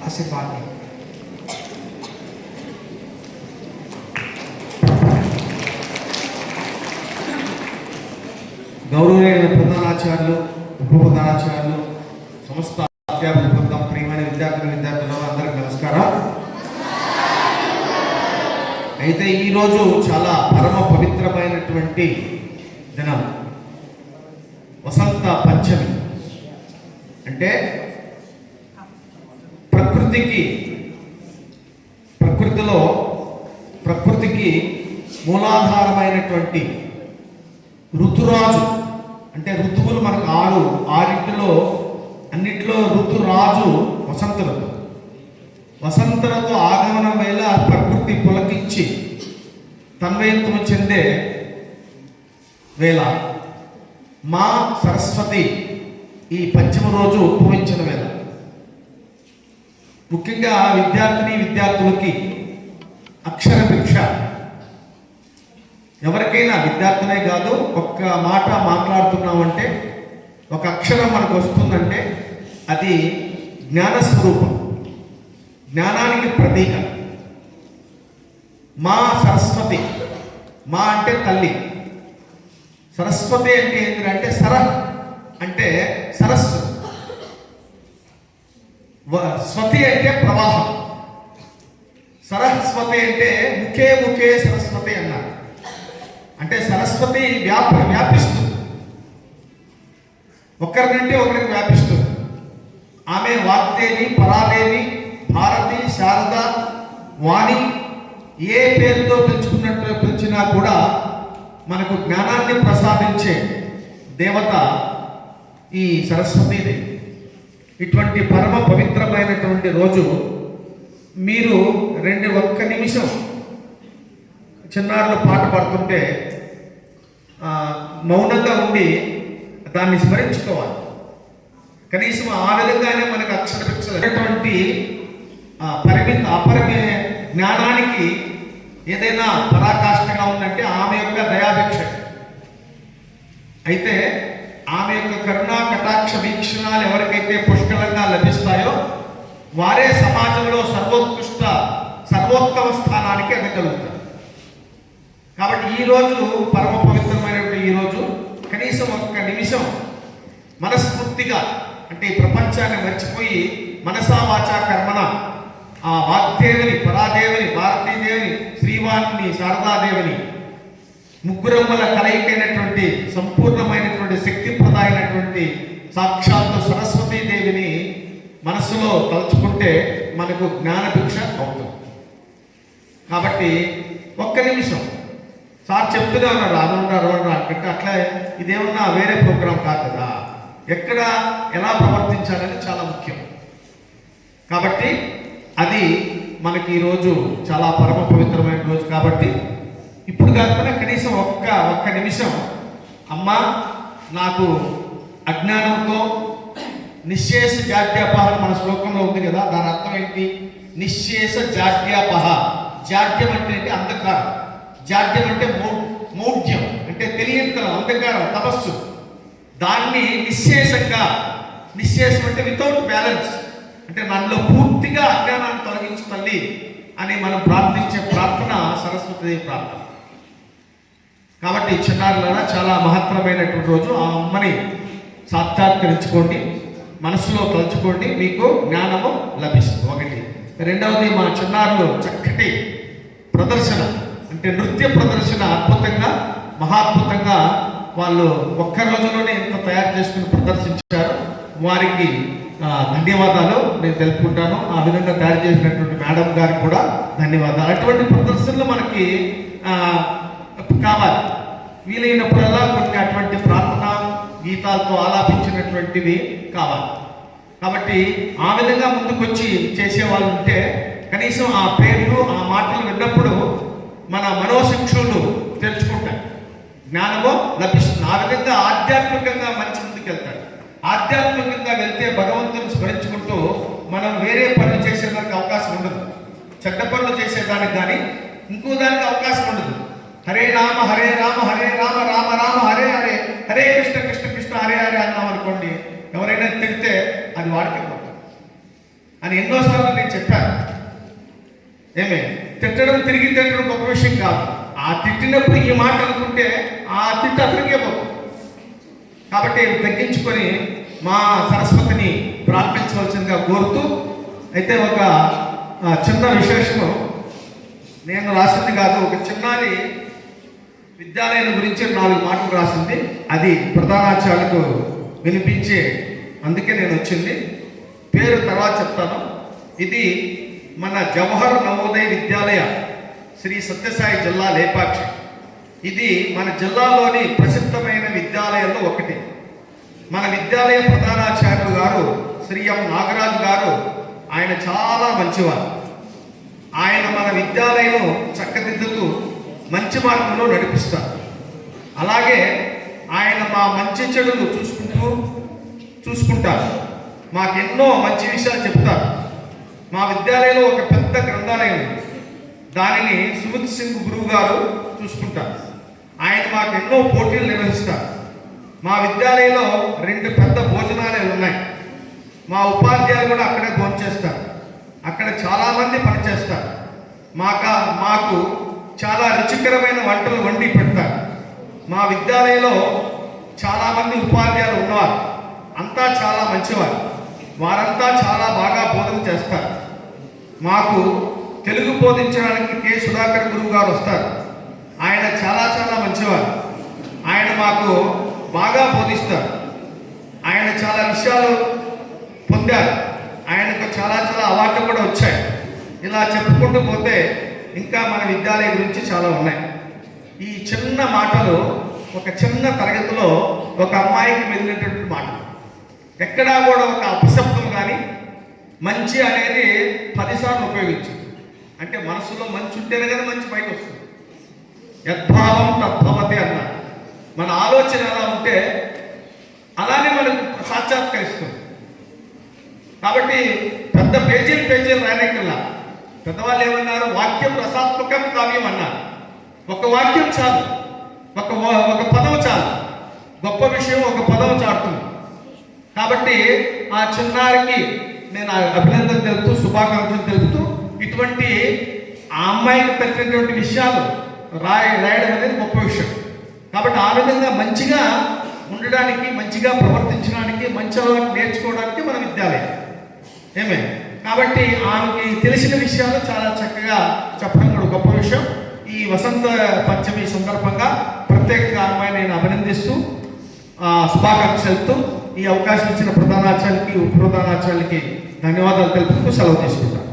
ఆశీర్వాదం. గౌరవనీయ ప్రధానాచార్యులు, ఉప ప్రధానాచార్యులు, సంస్థ అధ్యాపక బృందం, ప్రియమైన విద్యార్థులు అందరికీ నమస్కారం. అయితే ఈరోజు చాలా పరమ పవిత్రమైనటువంటి దినం, వసంత పంచమి. అంటే ప్రకృతికి మూలాధారమైనటువంటి ఋతురాజు, అంటే ఋతువులు మనకు ఆరింటిలో అన్నిట్లో ఋతురాజు వసంత ఋతువు. వసంత ఋతు ఆగమనం వేళ ప్రకృతి పులకించి తన్మయత్వం చెందే వేళ మా సరస్వతి ఈ పంచమ రోజు ఉద్భవించిన వేళ. ముఖ్యంగా విద్యార్థులకి అక్షర భిక్ష. ఎవరికైనా విద్యార్థులే కాదు, ఒక్క మాట మాట్లాడుతున్నామంటే, ఒక అక్షరం మనకు వస్తుందంటే అది జ్ఞానస్వరూపం, జ్ఞానానికి ప్రతీక. మా సరస్వతి, మా అంటే తల్లి, సరస్వతి అంటే ఏంటంటే అంటే సరస్సు, స్వతి అంటే ప్రవాహం, సరస్వతి అంటే ముఖే సరస్వతి అన్నారు. అంటే సరస్వతి వ్యాపిస్తుంది, ఒకరి నుండి ఒకరికి వ్యాపిస్తుంది. ఆమె వాగ్దేవి, పరాదేవి, భారతి, శారద, వాణి, ఏ పేరుతో పిలిచినా కూడా మనకు జ్ఞానాన్ని ప్రసాదించే దేవత ఈ సరస్వతీదేవి. ఇటువంటి పరమ పవిత్రమైనటువంటి రోజు మీరు ఒక్క నిమిషం చిన్నారులు పాట పాడుతుంటే మౌనంగా ఉండి దాన్ని స్మరించుకోవాలి. కనీసం ఆ విధంగానే మనకు అక్షరభిక్షటువంటి అపరిమిత జ్ఞానానికి ఏదైనా పరాకాష్ఠగా ఉందంటే ఆమె యొక్క దయాభిక్ష. అయితే ఆమె యొక్క కరుణా కటాక్ష వీక్షణాలు ఎవరికైతే పుష్కలంగా లభిస్తాయో వారే సమాజంలో సర్వోత్తమ స్థానానికి ఎదగలుగుతారు. కాబట్టి ఈరోజు పరమ పవిత్రమైనటువంటి ఈరోజు కనీసం ఒక్క నిమిషం మనస్ఫూర్తిగా, అంటే ఈ ప్రపంచాన్ని మర్చిపోయి మనసా వాచా కర్మణ ఆ వాగ్దేవిని, పరాదేవిని, భారతీదేవిని, శ్రీవాణిని, శారదాదేవిని, ముగ్గురమ్మల కలయికైనటువంటి సంపూర్ణమైనటువంటి శక్తిప్రదాయమైనటువంటి సాక్షాత్తు సరస్వతీదేవిని మనస్సులో తలుచుకుంటే మనకు జ్ఞానభిక్ష అవుతుంది. కాబట్టి ఒక్క నిమిషం సార్ చెప్తూనే ఉన్నారు అరవడం అంటే అట్లా ఇదేమన్నా వేరే ప్రోగ్రాం కాదు కదా, ఎక్కడ ఎలా ప్రవర్తించాలని చాలా ముఖ్యం. కాబట్టి అది మనకి ఈరోజు చాలా పరమ పవిత్రమైన రోజు. కాబట్టి ఇప్పుడు కాకపోయినా కనీసం ఒక్క నిమిషం అమ్మా, నాకు అజ్ఞానంతో నిశ్శేష జాడ్యాపహ మన శ్లోకంలో ఉంది కదా, దాని అర్థం ఏంటి? నిశ్శేష జాడ్యాపహ. జాడ్యం అంటే అంధకారం, జాడ్యం అంటే మౌఢ్యం, అంటే తెలియంతనం, అంధకారం, తపస్సు. దాన్ని నిశ్శేషం అంటే వితౌట్ బ్యాలెన్స్, అంటే మనలో పూర్తిగా అజ్ఞానాన్ని తొలగించు తల్లి అని మనం ప్రార్థించే ప్రార్థన సరస్వతీదేవి ప్రార్థన. కాబట్టి చిన్నారులారా, చాలా మహత్తరమైనటువంటి రోజు. ఆ అమ్మని సాక్షాత్కరించుకోండి, మనసులో తలుచుకోండి, మీకు జ్ఞానము లభిస్తుంది. ఒకటి. రెండవది, మా చిన్నారులు చక్కటి ప్రదర్శన, అంటే నృత్య ప్రదర్శన అద్భుతంగా, మహాద్భుతంగా వాళ్ళు ఒక్క రోజులోనే ఇంత తయారు చేసుకుని ప్రదర్శించారు. వారికి ధన్యవాదాలు నేను తెలుపుకుంటాను. ఆ విధంగా తయారు చేసినటువంటి మేడం గారికి కూడా ధన్యవాదాలు. అటువంటి ప్రదర్శనలు మనకి కావాలి. వీలైనప్పుడల్లా కొన్ని అటువంటి ప్రార్థన గీతాలతో ఆలాపించినటువంటివి కావాలి. కాబట్టి ఆ విధంగా ముందుకొచ్చి చేసేవాళ్ళు ఉంటే కనీసం ఆ పేర్లు, ఆ మాటలు విన్నప్పుడు మన మనోశిక్షులు తెలుసుకుంటారు, జ్ఞానమో లభిస్తుంది. ఆ విధంగా ఆధ్యాత్మికంగా మంచి ముందుకెళ్తాడు. ఆధ్యాత్మికంగా వెళ్తే భగవంతుని స్మరించుకుంటూ మనం వేరే పనులు చేసేదానికి అవకాశం ఉండదు, చెడ్డ పనులు చేసేదానికి కానీ ఇంకో దానికి అవకాశం ఉండదు. హరే రామ హరే రామ హరే రామ రామ రామ హరే హరే, హరే కృష్ణ కృష్ణ కృష్ణ హరే హరే అన్నాం అనుకోండి, ఎవరైనా తిడితే అది వాడికి పోతుంది. అని ఎన్నోసార్లు నేను చెప్పాను. ఏమే తిట్టడం తిరిగి తిట్టడం గొప్ప విషయం కాదు. ఆ తిట్టినప్పుడు ఈ మాట అనుకుంటే ఆ తిట్టు అతనికే పోతుంది. కాబట్టి తగ్గించుకొని మా సరస్వతిని ప్రార్థించవలసిందిగా కోరుతూ, అయితే ఒక చిన్న విశేషము నేను రాసింది కాదు, ఒక చిన్నారి విద్యాలయం గురించి 4 మాటలు రాసింది. అది ప్రధానాచార్యులకు వినిపించే అందుకే నేను వచ్చింది. పేరు తర్వాత చెప్తాను. ఇది మన జవహర్ నవోదయ విద్యాలయ శ్రీ సత్యసాయి జిల్లా లేపాక్షి. ఇది మన జిల్లాలోని ప్రసిద్ధమైన విద్యాలయాల్లో ఒకటి. మన విద్యాలయ ప్రధానాచార్యులు గారు శ్రీ ఎం నాగరాజు గారు, ఆయన చాలా మంచివారు. ఆయన మన విద్యాలయం చక్కదిద్దుతూ మంచి మార్గంలో నడిపిస్తారు. అలాగే ఆయన మా మంచి చెడులు చూసుకుంటారు. మాకెన్నో మంచి విషయాలు చెప్తారు. మా విద్యాలయంలో ఒక పెద్ద గ్రంథాలయం ఉంది. దానిని సుమిత్ సింగ్ గురువు గారు చూసుకుంటారు. ఆయన మాకు ఎన్నో పోటీలు నిర్వహిస్తారు. మా విద్యాలయంలో 2 పెద్ద భోజనాలయాలు ఉన్నాయి. మా ఉపాధ్యాయులు కూడా అక్కడే భోంచేస్తారు. అక్కడ చాలామంది పనిచేస్తారు. మాకు చాలా రుచికరమైన వంటలు వండి పెడతారు. మా విద్యాలయంలో చాలామంది ఉపాధ్యాయులు ఉన్నవారు. అంతా చాలా మంచివారు. వారంతా చాలా బాగా బోధన చేస్తారు. మాకు తెలుగు బోధించడానికి కె సుధాకర్ గురువు గారు వస్తారు. ఆయన చాలా చాలా మంచివారు. ఆయన మాకు బాగా బోధిస్తారు. ఆయన చాలా విషయాలు పొందారు. ఆయనకు చాలా చాలా అవార్డులు కూడా వచ్చాయి. ఇలా చెప్పుకుంటూ పోతే ఇంకా మన విద్యాలయం గురించి చాలా ఉన్నాయి. ఈ చిన్న మాటలు ఒక చిన్న తరగతిలో ఒక అమ్మాయికి వెళ్ళినటువంటి మాటలు. ఎక్కడా కూడా ఒక అపశబ్దం కానీ మంచి అనేది 10 సార్లు ఉపయోగించు. అంటే మనసులో మంచి ఉంటేనే కదా మంచి బయట వస్తుంది. యద్భావం తద్భవతి అన్నారు. మన ఆలోచన ఎలా ఉంటే అలానే మనకు సాక్షాత్కరిస్తుంది. కాబట్టి పెద్ద పేజీలు రాయనక్కల్లా. పెద్దవాళ్ళు ఏమన్నారు? వాక్యం రసాత్మకం కావ్యం అన్నారు. ఒక వాక్యం చాలు, ఒక పదం చాలు. గొప్ప విషయం ఒక పదం చాటుతుంది. కాబట్టి ఆ చిన్నారికి నేను అభినందన తెలుపుతూ, శుభాకాంక్షలు తెలుపుతూ, ఇటువంటి ఆ అమ్మాయికి తగ్గినటువంటి విషయాలు రాయడం అనేది గొప్ప విషయం. కాబట్టి ఆ విధంగా మంచిగా ఉండడానికి, మంచిగా ప్రవర్తించడానికి, మంచి అలవాటు నేర్చుకోవడానికి మన విద్యాలయం ఏమే. కాబట్టి ఆమెకి తెలిసిన విషయాలు చాలా చక్కగా చెప్పడం కూడా గొప్ప విషయం. ఈ వసంత పంచమి సందర్భంగా ప్రత్యేకంగా అమ్మాయి నేను అభినందిస్తూ, శుభాకాంక్షలతో ఈ అవకాశం ఇచ్చిన ప్రధానాచార్యులకి, ఉప ప్రధానాచార్యులకి ధన్యవాదాలు తెలుపుతూ సెలవు తీసుకుంటాను.